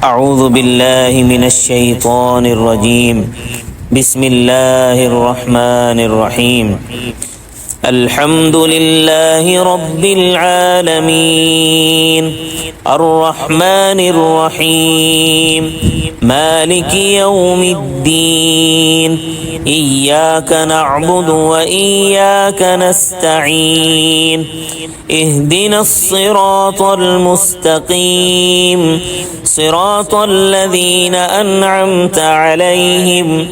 أعوذ بالله من الشيطان الرجيم بسم الله الرحمن الرحيم الحمد لله رب العالمين الرحمن الرحيم مالك يوم الدين إياك نعبد وإياك نستعين اهدنا الصراط المستقيم صراط الذين أنعمت عليهم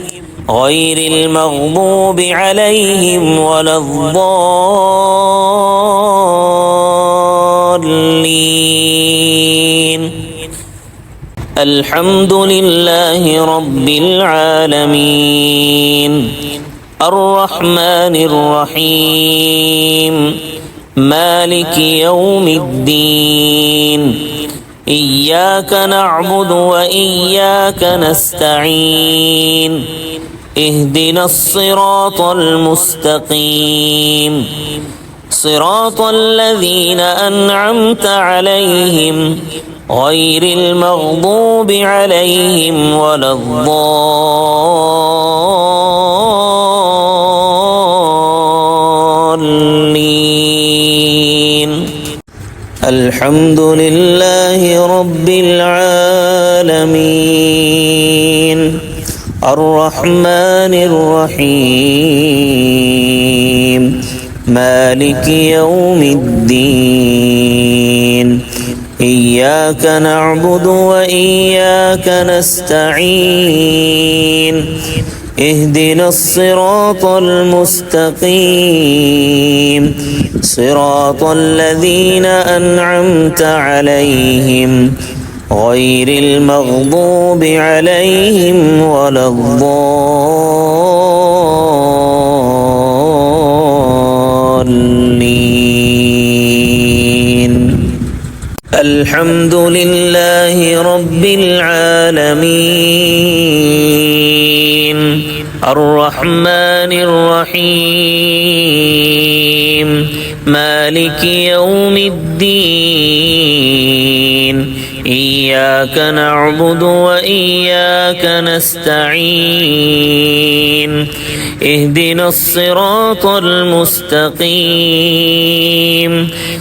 غير المغضوب عليهم ولا الضالين الحمد لله رب العالمين الرحمن الرحيم مالك يوم الدين إياك نعبد وإياك نستعين اهدنا الصراط المستقيم صراط الذين أنعمت عليهم غير المغضوب عليهم ولا الضالين الحمد لله رب العالمين الرحمن الرحيم مالك يوم الدين إياك نعبد وإياك نستعين اهدنا الصراط المستقيم صراط الذين أنعمت عليهم غير المغضوب عليهم ولا الضالين الحمد لله رب العالمين الرحمن الرحيم مالك يوم الدين إياك نعبد وإياك نستعين اهدنا الصراط المستقيم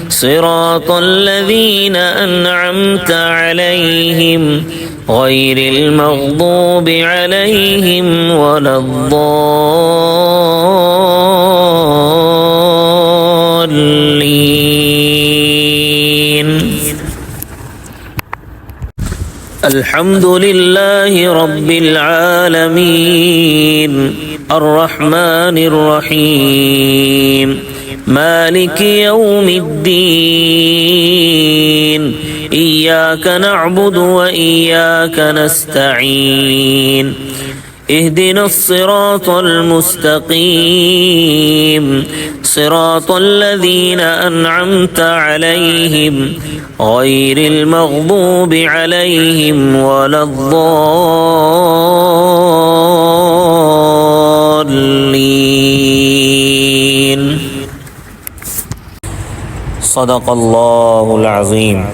صراط الذين أنعمت عليهم غير المغضوب عليهم ولا الضالين الحمد لله رب العالمين الرحمن الرحيم مالك يوم الدين إياك نعبد وإياك نستعين اهدنا الصراط المستقيم صراط الذين أنعمت عليهم غير المغضوب عليهم ولا الضالين صدق الله العظيم